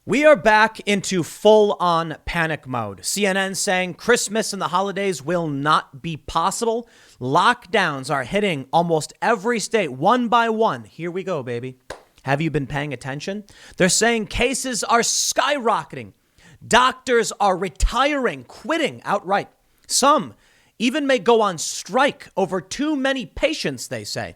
We are back into full-on panic mode. CNN saying Christmas and the holidays will not be possible. Lockdowns are hitting almost every state one by one. Here we go, baby. Have you been paying attention? They're saying cases are skyrocketing. Doctors are retiring, quitting outright. Some even may go on strike over too many patients, they say.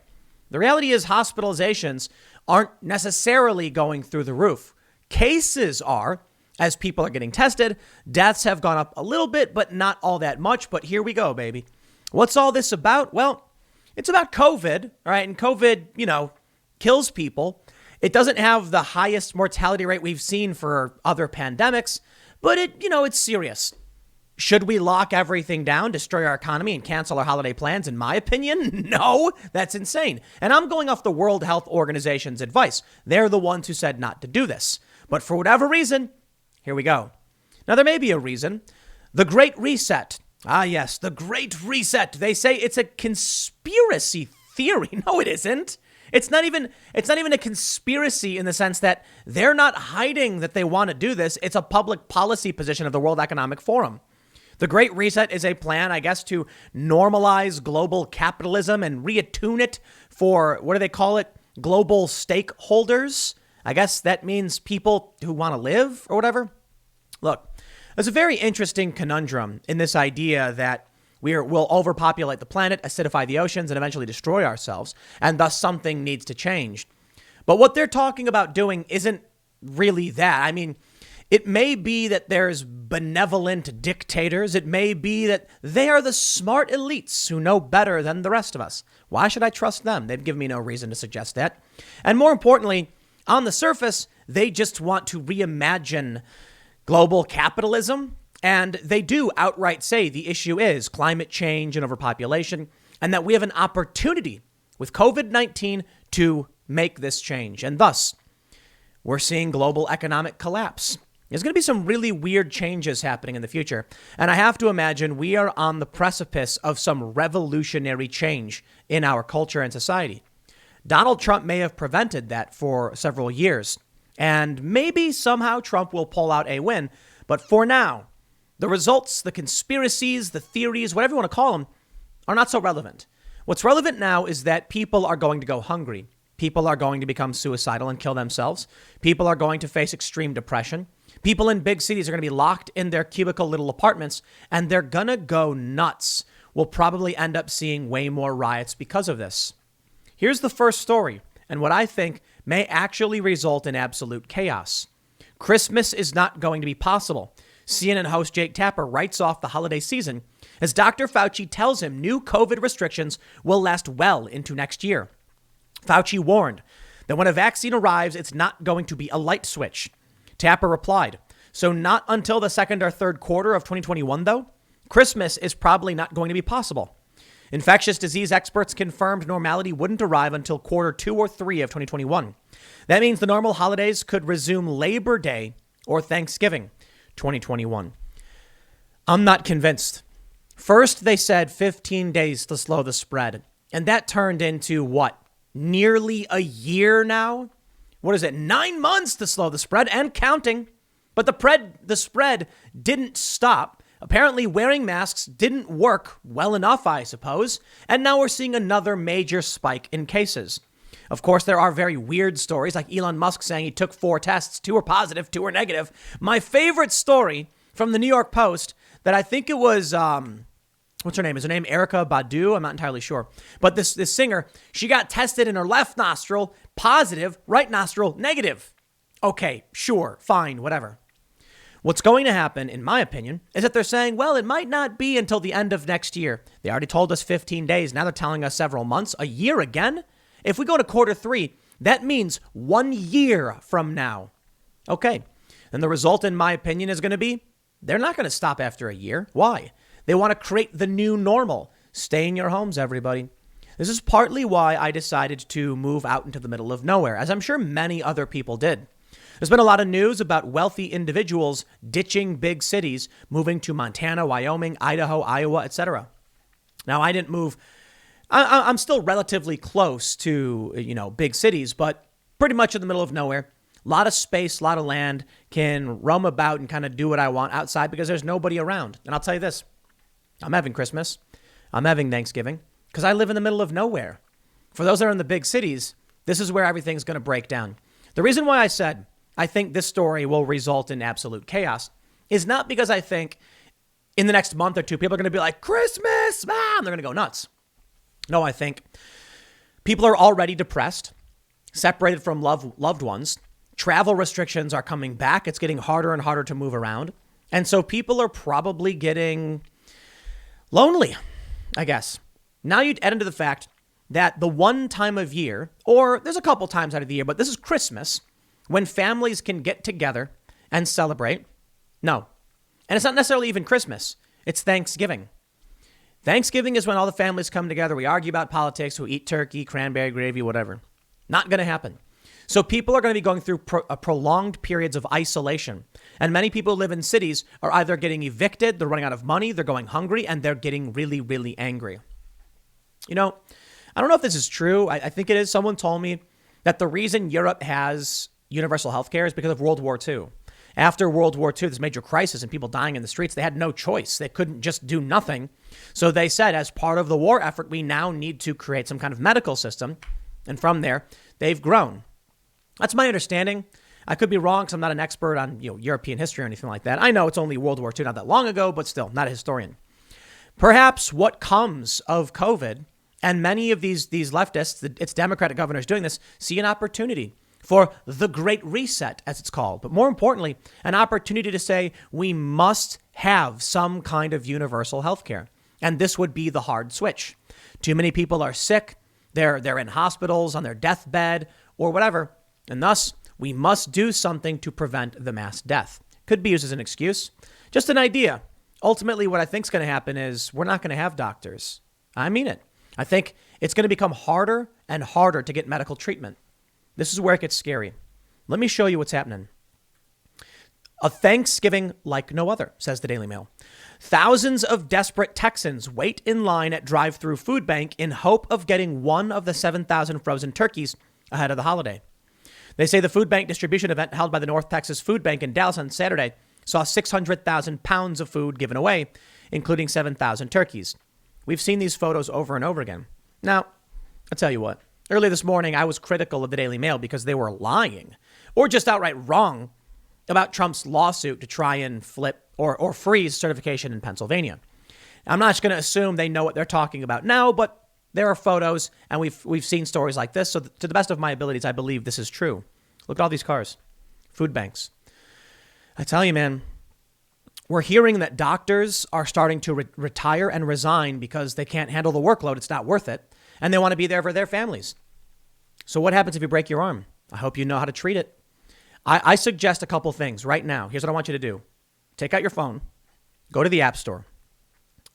The reality is hospitalizations aren't necessarily going through the roof. Cases are, as people are getting tested. Deaths have gone up a little bit, but not all that much. But here we go, baby. What's all this about? Well, it's about COVID, all right? And COVID, kills people. It doesn't have the highest mortality rate we've seen for other pandemics, but it's serious. Should we lock everything down, destroy our economy, and cancel our holiday plans? In my opinion, no, that's insane. And I'm going off the World Health Organization's advice. They're the ones who said not to do this. But for whatever reason, here we go. Now, there may be a reason. The Great Reset. Ah, yes, the Great Reset. They say it's a conspiracy theory. No, it isn't. It's not even a conspiracy in the sense that they're not hiding that they want to do this. It's a public policy position of the World Economic Forum. The Great Reset is a plan, I guess, to normalize global capitalism and reattune it for, what do they call it? Global stakeholders. I guess that means people who want to live or whatever. Look, there's a very interesting conundrum in this idea that we'll overpopulate the planet, acidify the oceans, and eventually destroy ourselves, and thus something needs to change. But what they're talking about doing isn't really that. I mean, it may be that there's benevolent dictators. It may be that they are the smart elites who know better than the rest of us. Why should I trust them? They've given me no reason to suggest that. And more importantly, on the surface, they just want to reimagine global capitalism. And they do outright say the issue is climate change and overpopulation, and that we have an opportunity with COVID-19 to make this change. And thus, we're seeing global economic collapse. There's going to be some really weird changes happening in the future. And I have to imagine we are on the precipice of some revolutionary change in our culture and society. Donald Trump may have prevented that for several years. And maybe somehow Trump will pull out a win. But for now, the results, the conspiracies, the theories, whatever you want to call them, are not so relevant. What's relevant now is that people are going to go hungry. People are going to become suicidal and kill themselves. People are going to face extreme depression. People in big cities are going to be locked in their cubicle little apartments, and they're going to go nuts. We'll probably end up seeing way more riots because of this. Here's the first story, and what I think may actually result in absolute chaos. Christmas is not going to be possible. CNN host Jake Tapper writes off the holiday season as Dr. Fauci tells him new COVID restrictions will last well into next year. Fauci warned that when a vaccine arrives, it's not going to be a light switch. Tapper replied, so not until the second or third quarter of 2021, though? Christmas is probably not going to be possible. Infectious disease experts confirmed normality wouldn't arrive until quarter 2 or 3 of 2021. That means the normal holidays could resume Labor Day or Thanksgiving 2021. I'm not convinced. First, they said 15 days to slow the spread. And that turned into what? Nearly a year now? What is it? 9 months to slow the spread and counting. But the spread didn't stop. Apparently, wearing masks didn't work well enough, I suppose. And now we're seeing another major spike in cases. Of course, there are very weird stories like Elon Musk saying he took 4 tests, 2 were positive, 2 were negative. My favorite story from the New York Post that I think it was, what's her name? Is her name Erykah Badu? I'm not entirely sure. But this singer, she got tested in her left nostril, positive, right nostril, negative. Okay, sure, fine, whatever. What's going to happen, in my opinion, is that they're saying, well, it might not be until the end of next year. They already told us 15 days. Now they're telling us several months, a year again. If we go to quarter 3, that means 1 year from now. Okay. And the result, in my opinion, is going to be they're not going to stop after a year. Why? They want to create the new normal. Stay in your homes, everybody. This is partly why I decided to move out into the middle of nowhere, as I'm sure many other people did. There's been a lot of news about wealthy individuals ditching big cities, moving to Montana, Wyoming, Idaho, Iowa, etc. Now, I didn't move. I'm still relatively close to, big cities, but pretty much in the middle of nowhere. A lot of space, a lot of land, can roam about and kind of do what I want outside because there's nobody around. And I'll tell you this, I'm having Christmas. I'm having Thanksgiving because I live in the middle of nowhere. For those that are in the big cities, this is where everything's going to break down. The reason why I said I think this story will result in absolute chaos is not because I think in the next month or two, people are going to be like, Christmas, man, they're going to go nuts. No, I think people are already depressed, separated from loved ones. Travel restrictions are coming back. It's getting harder and harder to move around. And so people are probably getting lonely, I guess. Now you add into the fact that the one time of year, or there's a couple times out of the year, but this is Christmas, when families can get together and celebrate. No. And it's not necessarily even Christmas. It's Thanksgiving. Thanksgiving is when all the families come together. We argue about politics. We eat turkey, cranberry gravy, whatever. Not going to happen. So people are going to be going through prolonged periods of isolation. And many people who live in cities are either getting evicted, they're running out of money, they're going hungry, and they're getting really, really angry. You know, I don't know if this is true. I think it is. Someone told me that the reason Europe has universal health care is because of World War II. After World War II, this major crisis and people dying in the streets, they had no choice. They couldn't just do nothing. So they said, as part of the war effort, we now need to create some kind of medical system. And from there, they've grown. That's my understanding. I could be wrong because I'm not an expert on European history or anything like that. I know it's only World War II, not that long ago, but still, not a historian. Perhaps what comes of COVID, and many of these leftists, it's Democratic governors doing this, see an opportunity for the Great Reset, as it's called. But more importantly, an opportunity to say we must have some kind of universal health care. And this would be the hard switch. Too many people are sick. They're in hospitals, on their deathbed, or whatever. And thus, we must do something to prevent the mass death. Could be used as an excuse. Just an idea. Ultimately, what I think is going to happen is we're not going to have doctors. I mean it. I think it's going to become harder and harder to get medical treatment. This is where it gets scary. Let me show you what's happening. A Thanksgiving like no other, says the Daily Mail. Thousands of desperate Texans wait in line at drive-through food bank in hope of getting one of the 7,000 frozen turkeys ahead of the holiday. They say the food bank distribution event held by the North Texas Food Bank in Dallas on Saturday saw 600,000 pounds of food given away, including 7,000 turkeys. We've seen these photos over and over again. Now, I'll tell you what. Early this morning, I was critical of the Daily Mail because they were lying or just outright wrong about Trump's lawsuit to try and flip or freeze certification in Pennsylvania. I'm not just going to assume they know what they're talking about now, but there are photos and we've seen stories like this. So to the best of my abilities, I believe this is true. Look at all these cars, food banks. I tell you, man, we're hearing that doctors are starting to retire and resign because they can't handle the workload. It's not worth it. And they want to be there for their families. So what happens if you break your arm? I hope you know how to treat it. I suggest a couple things right now. Here's what I want you to do. Take out your phone. Go to the App Store.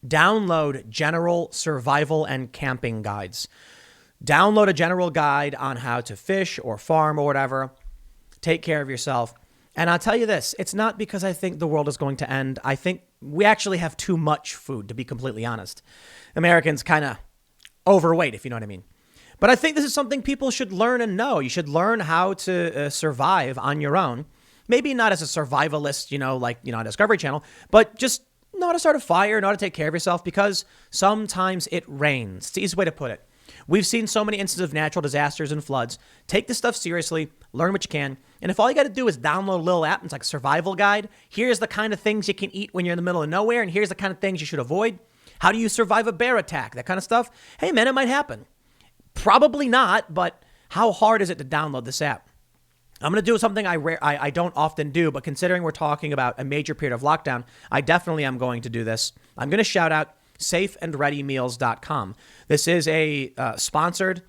Download General Survival and Camping Guides. Download a general guide on how to fish or farm or whatever. Take care of yourself. And I'll tell you this. It's not because I think the world is going to end. I think we actually have too much food, to be completely honest. Americans kind of overweight, if you know what I mean. But I think this is something people should learn and know. You should learn how to survive on your own. Maybe not as a survivalist, like, on Discovery Channel, but just know how to start a fire, know how to take care of yourself because sometimes it rains. It's the easiest way to put it. We've seen so many instances of natural disasters and floods. Take this stuff seriously, learn what you can. And if all you got to do is download a little app, it's like a survival guide. Here's the kind of things you can eat when you're in the middle of nowhere. And here's the kind of things you should avoid. How do you survive a bear attack? That kind of stuff. Hey, man, it might happen. Probably not, but how hard is it to download this app? I'm going to do something I don't often do, but considering we're talking about a major period of lockdown, I definitely am going to do this. I'm going to shout out safeandreadymeals.com. This is a sponsored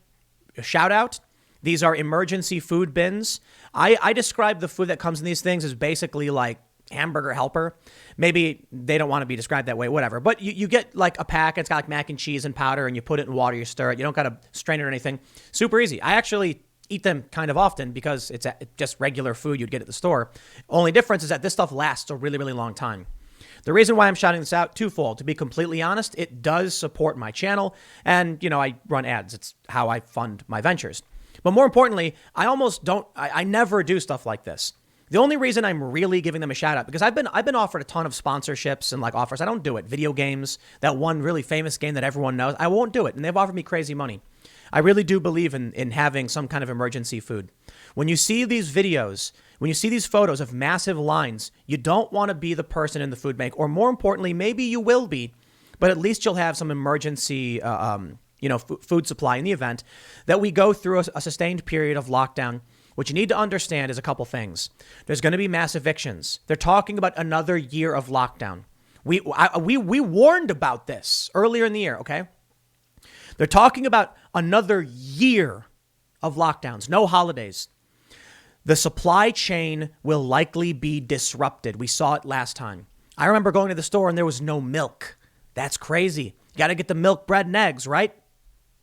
shout out. These are emergency food bins. I describe the food that comes in these things as basically like hamburger helper. Maybe they don't want to be described that way, whatever. But you get like a pack, it's got like mac and cheese and powder, and you put it in water, you stir it. You don't got to strain it or anything. Super easy. I actually eat them kind of often because it's just regular food you'd get at the store. Only difference is that this stuff lasts a really, really long time. The reason why I'm shouting this out, twofold. To be completely honest, it does support my channel. And, I run ads. It's how I fund my ventures. But more importantly, I never do stuff like this. The only reason I'm really giving them a shout out, because I've been offered a ton of sponsorships and like offers. I don't do it. Video games, that one really famous game that everyone knows, I won't do it. And they've offered me crazy money. I really do believe in having some kind of emergency food. When you see these videos, when you see these photos of massive lines, you don't want to be the person in the food bank, or more importantly, maybe you will be, but at least you'll have some emergency food supply in the event that we go through a sustained period of lockdown. What you need to understand is a couple things. There's going to be mass evictions. They're talking about another year of lockdown. We warned about this earlier in the year, okay? They're talking about another year of lockdowns, no holidays. The supply chain will likely be disrupted. We saw it last time. I remember going to the store and there was no milk. That's crazy. You got to get the milk, bread, and eggs, right?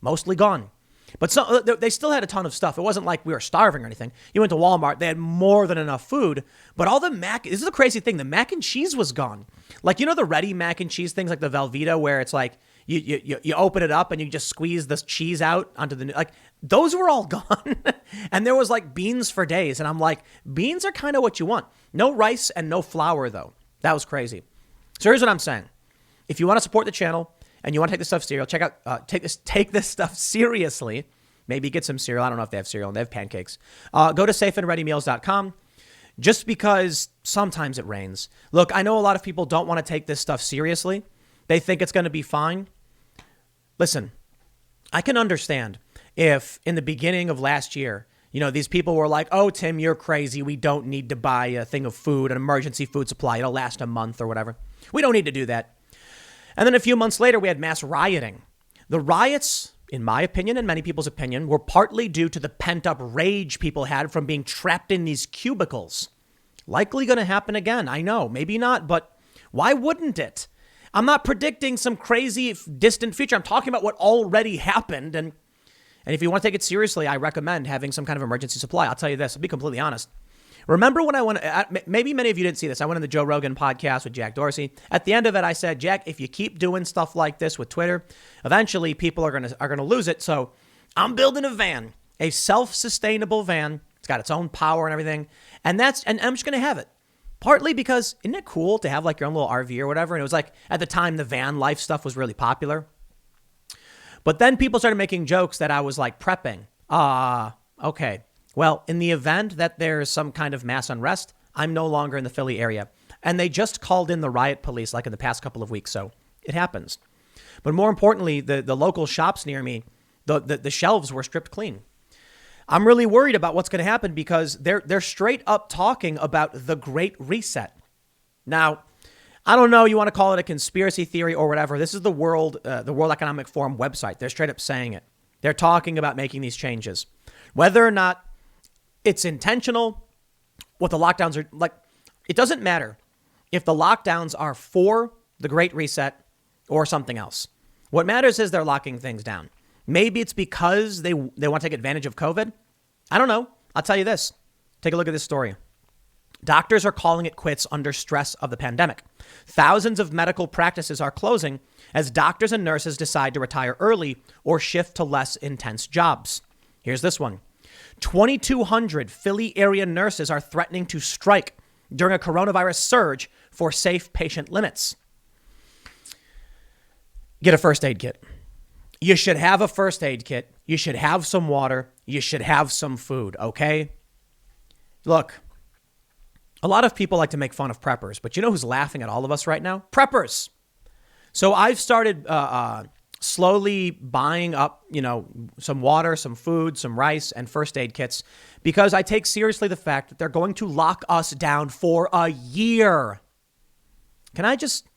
Mostly gone. But they still had a ton of stuff. It wasn't like we were starving or anything. You went to Walmart, they had more than enough food. But all the this is the crazy thing, the mac and cheese was gone. Like, you know the ready mac and cheese things like the Velveeta where it's like you open it up and you just squeeze the cheese out onto the, like, those were all gone. And there was like beans for days. And I'm like, beans are kind of what you want. No rice and no flour though. That was crazy. So here's what I'm saying. If you want to support the channel, and you want to take this stuff serious, take this stuff seriously. Maybe get some cereal. I don't know if they have cereal and they have pancakes. Go to safeandreadymeals.com just because sometimes it rains. Look, I know a lot of people don't want to take this stuff seriously. They think it's going to be fine. Listen, I can understand if in the beginning of last year, these people were like, oh, Tim, you're crazy. We don't need to buy a thing of food, an emergency food supply. It'll last a month or whatever. We don't need to do that. And then a few months later, we had mass rioting. The riots, in my opinion and many people's opinion, were partly due to the pent-up rage people had from being trapped in these cubicles. Likely going to happen again. I know, maybe not, but why wouldn't it? I'm not predicting some crazy distant future. I'm talking about what already happened. And if you want to take it seriously, I recommend having some kind of emergency supply. I'll tell you this, I'll be completely honest. Remember when I went, maybe many of you didn't see this. I went on the Joe Rogan podcast with Jack Dorsey. At the end of it, I said, Jack, if you keep doing stuff like this with Twitter, eventually people are going to lose it. So I'm building a van, a self-sustainable van. It's got its own power and everything. And I'm just going to have it. Partly because isn't it cool to have like your own little RV or whatever? And it was like at the time, the van life stuff was really popular. But then people started making jokes that I was like prepping. Okay. Well, in the event that there's some kind of mass unrest, I'm no longer in the Philly area. And they just called in the riot police like in the past couple of weeks. So it happens. But more importantly, the local shops near me, the shelves were stripped clean. I'm really worried about what's going to happen because they're straight up talking about the Great Reset. Now, I don't know, you want to call it a conspiracy theory or whatever. This is the World Economic Forum website. They're straight up saying it. They're talking about making these changes. Whether or not it's intentional, what the lockdowns are like, it doesn't matter if the lockdowns are for the Great Reset or something else. What matters is they're locking things down. Maybe it's because they want to take advantage of COVID. I don't know. I'll tell you this. Take a look at this story. Doctors are calling it quits under stress of the pandemic. Thousands of medical practices are closing as doctors and nurses decide to retire early or shift to less intense jobs. Here's this one. 2,200 Philly area nurses are threatening to strike during a coronavirus surge for safe patient limits. Get a first aid kit. You should have a first aid kit. You should have some water. You should have some food, okay? Look, a lot of people like to make fun of preppers, but you know who's laughing at all of us right now? Preppers. So I've started slowly buying up, some water, some food, some rice, and first aid kits because I take seriously the fact that they're going to lock us down for a year. Can I just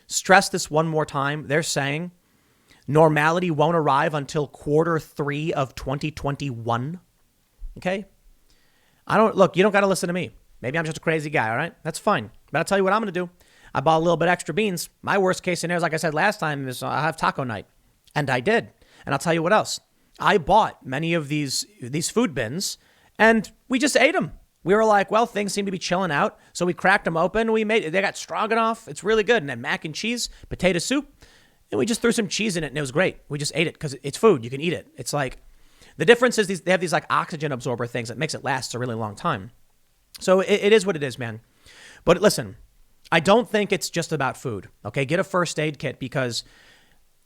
stress this one more time? They're saying normality won't arrive until Q3 of 2021. Okay? You don't got to listen to me. Maybe I'm just a crazy guy, all right? That's fine. But I'll tell you what I'm going to do. I bought a little bit extra beans. My worst case scenario, like I said last time, is I have taco night. And I did. And I'll tell you what else. I bought many of these food bins and we just ate them. We were like, well, things seem to be chilling out. So we cracked them open. They got stroganoff. It's really good. And then mac and cheese, potato soup. And we just threw some cheese in it and it was great. We just ate it because it's food. You can eat it. It's like The difference is they have these like oxygen absorber things that makes it last a really long time. So it is what it is, man. But listen, I don't think it's just about food. Okay, get a first aid kit, because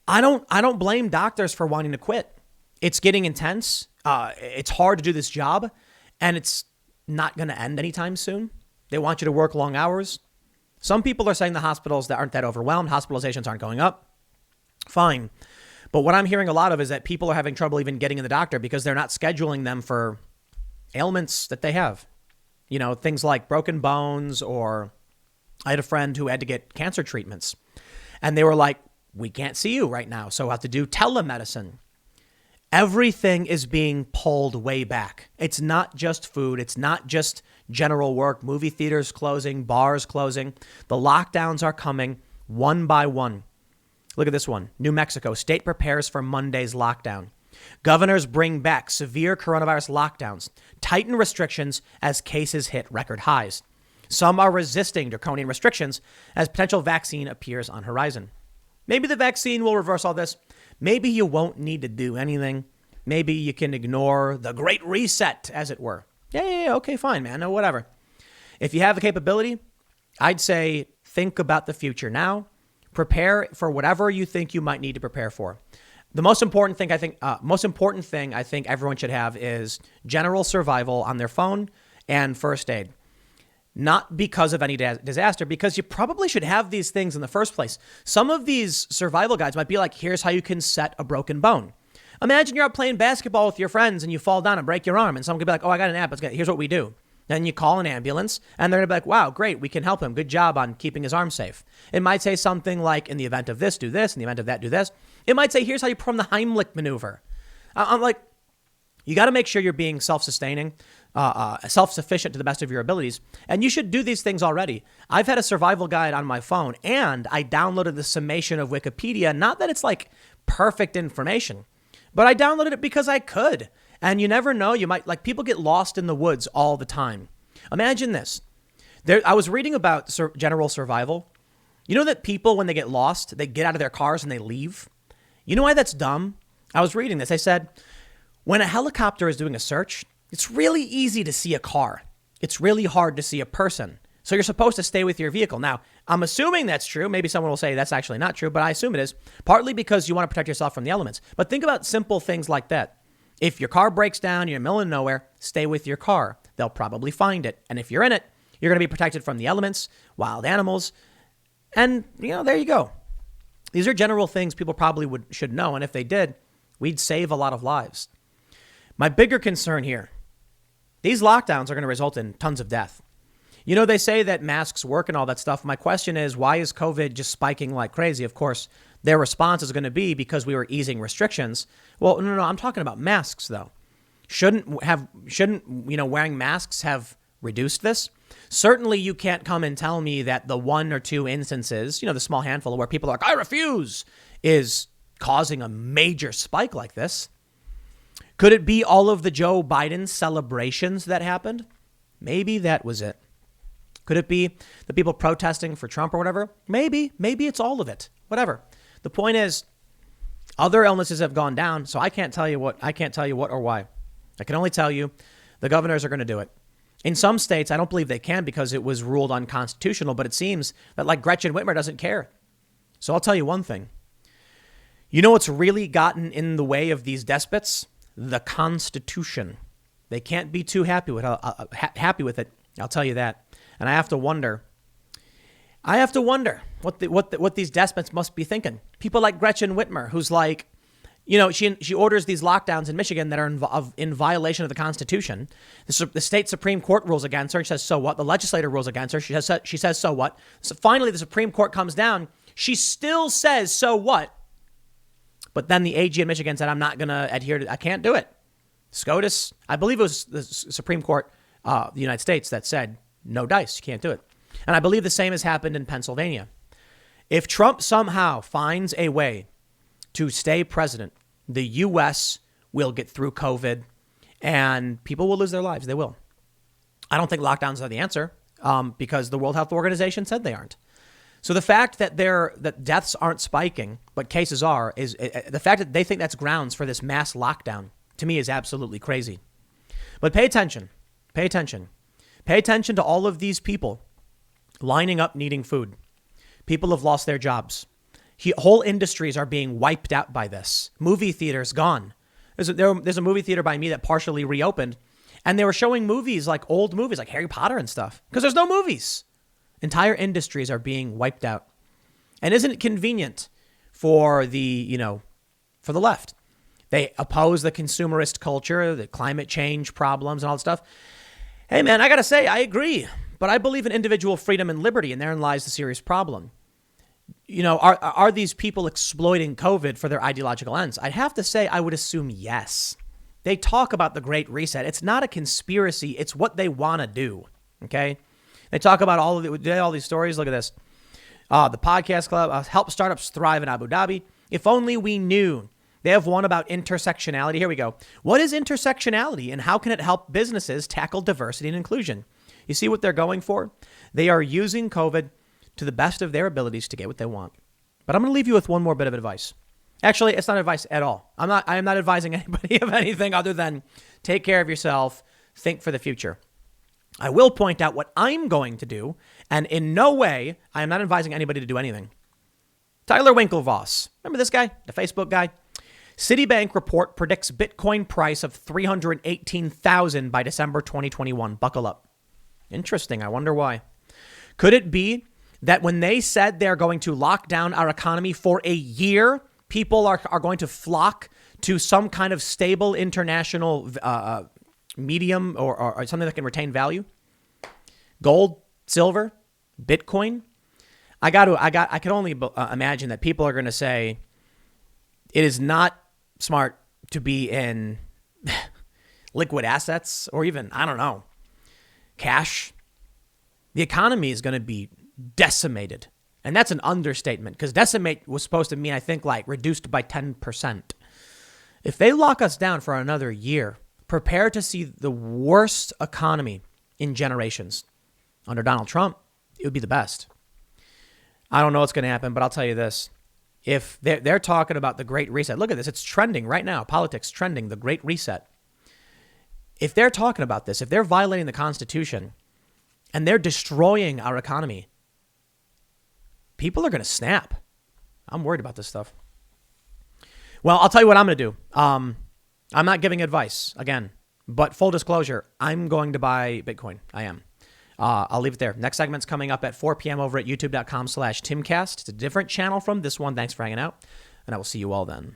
I don't blame doctors for wanting to quit. It's getting intense. It's hard to do this job, and it's not going to end anytime soon. They want you to work long hours. Some people are saying the hospitals that aren't that overwhelmed, hospitalizations aren't going up. Fine. But what I'm hearing a lot of is that people are having trouble even getting in the doctor because they're not scheduling them for ailments that they have. You know, things like broken bones, or I had a friend who had to get cancer treatments, and they were like, we can't see you right now, so we'll have to do telemedicine. Everything is being pulled way back. It's not just food. It's not just general work, movie theaters closing, bars closing. The lockdowns are coming one by one. Look at this one. New Mexico, state prepares for Monday's lockdown. Governors bring back severe coronavirus lockdowns, tighten restrictions as cases hit record highs. Some are resisting draconian restrictions as potential vaccine appears on horizon. Maybe the vaccine will reverse all this. Maybe you won't need to do anything. Maybe you can ignore the great reset, as it were. Yeah, okay, fine, man. No, whatever. If you have the capability, I'd say think about the future now. Prepare for whatever you think you might need to prepare for. The most important thing I think everyone should have is general survival on their phone and first aid. Not because of any disaster, because you probably should have these things in the first place. Some of these survival guides might be like, here's how you can set a broken bone. Imagine you're out playing basketball with your friends and you fall down and break your arm, and someone could be like, oh, I got an app. Here's what we do. Then you call an ambulance, and they're going to be like, wow, great, we can help him. Good job on keeping his arm safe. It might say something like, in the event of this, do this. In the event of that, do this. It might say, here's how you perform the Heimlich maneuver. I'm like, you got to make sure you're being self-sustaining, self-sufficient to the best of your abilities. And you should do these things already. I've had a survival guide on my phone, and I downloaded the summation of Wikipedia. Not that it's like perfect information, but I downloaded it because I could. And you never know, you might, like, people get lost in the woods all the time. Imagine this. I was reading about general survival. You know that people, when they get lost, they get out of their cars and they leave? You know why that's dumb? I was reading this. I said, when a helicopter is doing a search, it's really easy to see a car. It's really hard to see a person. So you're supposed to stay with your vehicle. Now, I'm assuming that's true. Maybe someone will say that's actually not true, but I assume it is. Partly because you want to protect yourself from the elements. But think about simple things like that. If your car breaks down, you're in the middle of nowhere, stay with your car. They'll probably find it. And if you're in it, you're going to be protected from the elements, wild animals. And, there you go. These are general things people probably should know. And if they did, we'd save a lot of lives. My bigger concern here, these lockdowns are going to result in tons of death. They say that masks work and all that stuff. My question is, why is COVID just spiking like crazy? Of course, their response is going to be because we were easing restrictions. Well, no, I'm talking about masks, though. Shouldn't wearing masks have reduced this? Certainly, you can't come and tell me that the one or two instances, the small handful where people are like, I refuse, is causing a major spike like this. Could it be all of the Joe Biden celebrations that happened? Maybe that was it. Could it be the people protesting for Trump or whatever? Maybe it's all of it. Whatever. The point is, other illnesses have gone down, so I can't tell you what or why. I can only tell you the governors are going to do it. In some states, I don't believe they can because it was ruled unconstitutional, but it seems that like Gretchen Whitmer doesn't care. So I'll tell you one thing. You know what's really gotten in the way of these despots? The Constitution. They can't be too happy with it. I'll tell you that. And I have to wonder what these despots must be thinking. People like Gretchen Whitmer, who's like, she orders these lockdowns in Michigan that are in violation of the Constitution. The state Supreme Court rules against her. And she says, so what? The legislature rules against her. She says, so what? So finally, the Supreme Court comes down. She still says, so what? But then the AG in Michigan said, I'm not going to adhere to, I can't do it. SCOTUS, I believe it was the Supreme Court of the United States that said, no dice, you can't do it. And I believe the same has happened in Pennsylvania. If Trump somehow finds a way to stay president, the U.S. will get through COVID and people will lose their lives. They will. I don't think lockdowns are the answer because the World Health Organization said they aren't. So the fact that that deaths aren't spiking, but cases are, is the fact that they think that's grounds for this mass lockdown. to me is absolutely crazy. But pay attention. Pay attention. Pay attention to all of these people lining up needing food. People have lost their jobs. Whole industries are being wiped out by this. Movie theaters gone. There's a movie theater by me that partially reopened, and they were showing movies like old movies like Harry Potter and stuff because there's no movies. Entire industries are being wiped out. And isn't it convenient for for the left? They oppose the consumerist culture, the climate change problems and all that stuff. Hey, man, I got to say, I agree. But I believe in individual freedom and liberty, and therein lies the serious problem. Are these people exploiting COVID for their ideological ends? I'd have to say I would assume yes. They talk about the Great Reset. It's not a conspiracy. It's what they want to do, okay? They talk about all these stories. Look at this. The podcast club help startups thrive in Abu Dhabi. If only we knew. They have one about intersectionality. Here we go. What is intersectionality and how can it help businesses tackle diversity and inclusion? You see what they're going for? They are using COVID to the best of their abilities to get what they want. But I'm going to leave you with one more bit of advice. Actually, it's not advice at all. I am not advising anybody of anything other than take care of yourself, think for the future. I will point out what I'm going to do, and in no way, I am not advising anybody to do anything. Tyler Winklevoss. Remember this guy? The Facebook guy? Citibank report predicts Bitcoin price of $318,000 by December 2021. Buckle up. Interesting. I wonder why. Could it be that when they said they're going to lock down our economy for a year, people are going to flock to some kind of stable international medium or something that can retain value? Gold, silver, Bitcoin. I can only imagine that people are going to say it is not smart to be in liquid assets or even, I don't know, cash. The economy is going to be decimated. And that's an understatement because decimate was supposed to mean, I think, like reduced by 10%. If they lock us down for another year, prepare to see the worst economy in generations. Under Donald Trump, it would be the best. I don't know what's going to happen, but I'll tell you this. If they're talking about the Great Reset, look at this. It's trending right now. Politics trending, the Great Reset. If they're talking about this, if they're violating the Constitution and they're destroying our economy, people are going to snap. I'm worried about this stuff. Well, I'll tell you what I'm going to do. I'm not giving advice, again, but full disclosure, I'm going to buy Bitcoin. I am. I'll leave it there. Next segment's coming up at 4 p.m. over at youtube.com/Timcast. It's a different channel from this one. Thanks for hanging out, and I will see you all then.